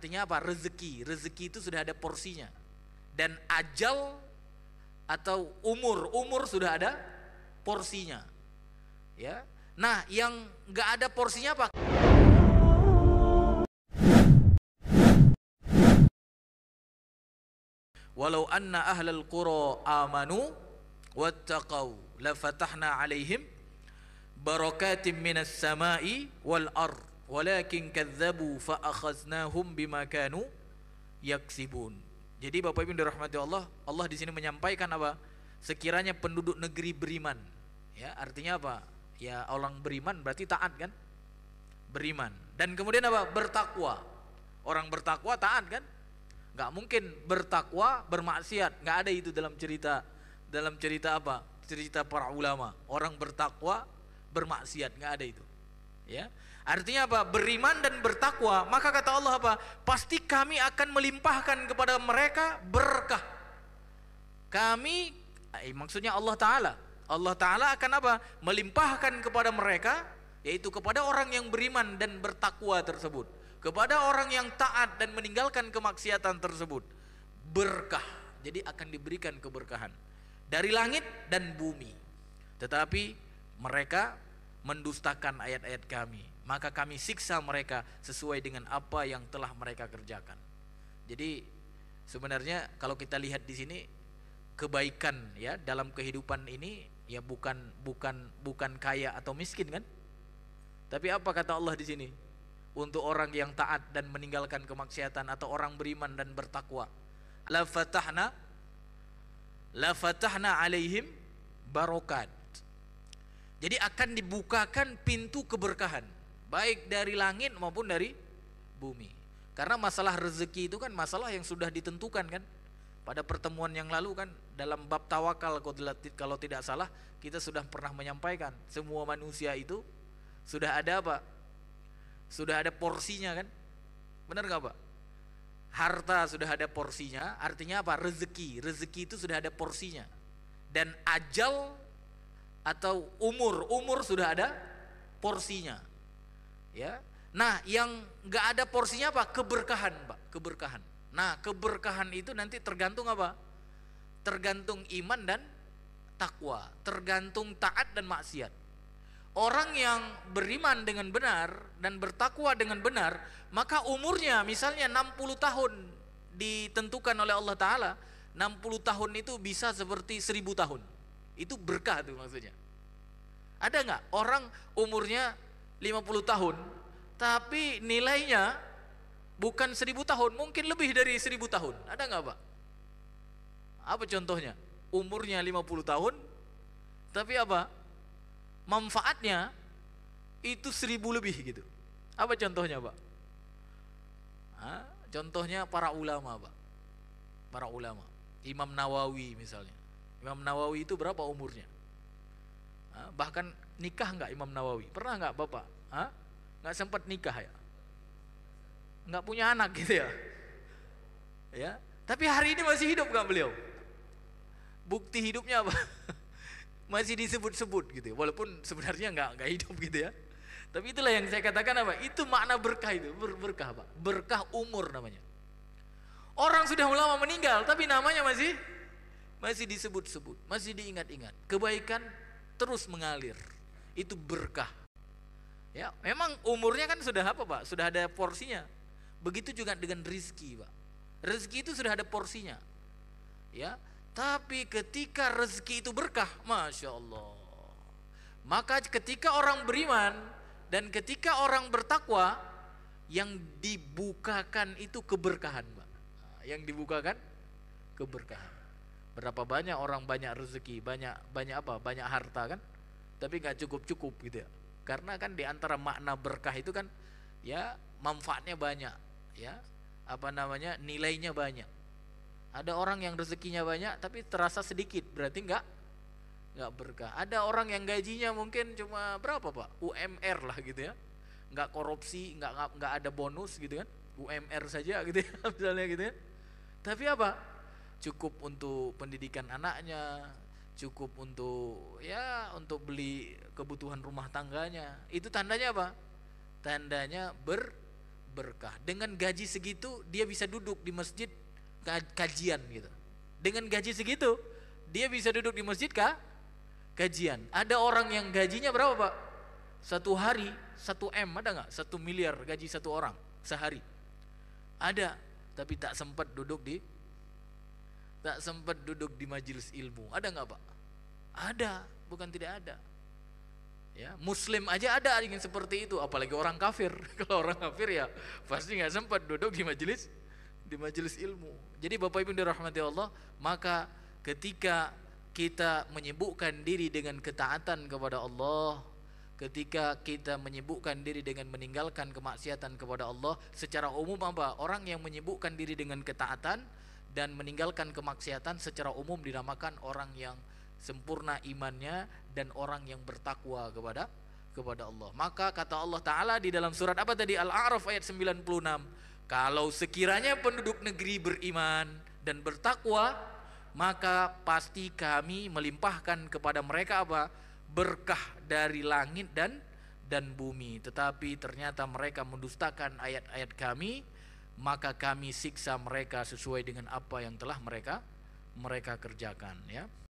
artinya apa? Rezeki. Rezeki itu sudah ada porsinya. Dan ajal atau umur sudah ada porsinya. Ya. Nah, yang nggak ada porsinya apa? Walau anna ahlal qura amanu wattaqau lafatahna alaihim barakatim minas samai wal ard walakin kadzabu fa akhaznahum bima kanu yaksibun. Jadi Bapak Ibu dirahmati Allah, Allah di sini menyampaikan apa? Sekiranya penduduk negeri beriman. Ya, artinya apa? Ya, orang beriman berarti taat kan? Beriman. Dan kemudian apa? Bertakwa. Orang bertakwa taat kan? Gak mungkin bertakwa bermaksiat. Gak ada itu dalam cerita apa? Cerita para ulama. Orang bertakwa bermaksiat, gak ada itu. Ya. Artinya apa? Beriman dan bertakwa. Maka kata Allah apa? Pasti kami akan melimpahkan kepada mereka berkah. Maksudnya Allah Ta'ala. Allah Ta'ala akan apa? Melimpahkan kepada mereka, yaitu kepada orang yang beriman dan bertakwa tersebut, kepada orang yang taat dan meninggalkan kemaksiatan tersebut, berkah. Jadi akan diberikan keberkahan dari langit dan bumi. Tetapi mereka mendustakan ayat-ayat kami, maka kami siksa mereka sesuai dengan apa yang telah mereka kerjakan. Jadi sebenarnya kalau kita lihat di sini, kebaikan ya dalam kehidupan ini ya bukan kaya atau miskin kan? Tapi apa kata Allah di sini? Untuk orang yang taat dan meninggalkan kemaksiatan atau orang beriman dan bertakwa, la fatahna alaihim barokat. Jadi akan dibukakan pintu keberkahan, baik dari langit maupun dari bumi. Karena masalah rezeki itu kan masalah yang sudah ditentukan kan. Pada pertemuan yang lalu kan dalam bab tawakal kalau tidak salah kita sudah pernah menyampaikan, semua manusia itu sudah ada apa? Sudah ada porsinya kan? Benar gak Pak? Harta sudah ada porsinya, artinya apa? Rezeki itu sudah ada porsinya. Dan ajal atau umur sudah ada porsinya. Ya. Nah, yang nggak ada porsinya apa? Keberkahan, Pak. Keberkahan. Nah, keberkahan itu nanti tergantung apa? Tergantung iman dan takwa, tergantung taat dan maksiat. Orang yang beriman dengan benar dan bertakwa dengan benar, maka umurnya misalnya 60 tahun ditentukan oleh Allah Ta'ala. 60 tahun itu bisa seperti 1000 tahun. Itu berkah tuh maksudnya. Ada nggak orang umurnya 50 tahun tapi nilainya bukan 1000 tahun, mungkin lebih dari 1000 tahun? Ada nggak Pak? Apa contohnya? Umurnya 50 tahun tapi apa? Manfaatnya itu 1000 lebih gitu. Apa contohnya Pak? Contohnya para ulama Pak. Para ulama. Imam Nawawi misalnya. Imam Nawawi itu berapa umurnya? Bahkan nikah nggak Imam Nawawi? Pernah nggak Bapak? Nggak sempat nikah ya? Nggak punya anak gitu ya? Ya. Tapi hari ini masih hidup nggak beliau? Bukti hidupnya apa? Masih disebut-sebut gitu. Walaupun sebenarnya nggak hidup gitu ya. Tapi itulah yang saya katakan apa? Itu makna berkah itu, berkah Pak. Berkah umur namanya. Orang sudah lama meninggal tapi namanya masih disebut-sebut, masih diingat-ingat. Kebaikan terus mengalir. Itu berkah. Ya, memang umurnya kan sudah apa Pak? Sudah ada porsinya. Begitu juga dengan rezeki Pak. Rezeki itu sudah ada porsinya. Ya, tapi ketika rezeki itu berkah, Masya Allah. Maka ketika orang beriman dan ketika orang bertakwa, yang dibukakan itu keberkahan Pak. Yang dibukakan keberkahan. Berapa banyak orang banyak rezeki, banyak apa? Banyak harta kan? Tapi nggak cukup gitu ya. Karena kan di antara makna berkah itu kan ya manfaatnya banyak, ya. Apa namanya? Nilainya banyak. Ada orang yang rezekinya banyak tapi terasa sedikit, berarti nggak berkah. Ada orang yang gajinya mungkin cuma berapa Pak? UMR lah gitu ya. Nggak korupsi, nggak ada bonus gitu kan? UMR saja gitu ya, misalnya gitu ya. Tapi apa? Cukup untuk pendidikan anaknya, cukup untuk beli kebutuhan rumah tangganya. Itu tandanya apa? Tandanya berkah. Dengan gaji segitu dia bisa duduk di masjid kajian gitu. Dengan gaji segitu dia bisa duduk di masjid kajian. Ada orang yang gajinya berapa Pak? Satu hari 1 M, ada nggak? 1 miliar gaji satu orang sehari. Ada, tapi tak sempat duduk di majelis ilmu. Ada nggak Pak? Ada, bukan tidak ada. Ya, Muslim aja ada ingin seperti itu, apalagi orang kafir. Kalau orang kafir ya pasti nggak sempat duduk di majelis ilmu. Jadi Bapak Ibu dirahmati Allah, maka ketika kita menyibukkan diri dengan ketaatan kepada Allah, ketika kita menyibukkan diri dengan meninggalkan kemaksiatan kepada Allah, secara umum apa? Orang yang menyibukkan diri dengan ketaatan dan meninggalkan kemaksiatan secara umum dinamakan orang yang sempurna imannya dan orang yang bertakwa kepada Allah. Maka kata Allah Ta'ala di dalam surat apa tadi? Al-A'raf ayat 96, kalau sekiranya penduduk negeri beriman dan bertakwa, maka pasti kami melimpahkan kepada mereka apa? Berkah dari langit dan bumi. Tetapi ternyata mereka mendustakan ayat-ayat kami, maka kami siksa mereka sesuai dengan apa yang telah mereka kerjakan, ya.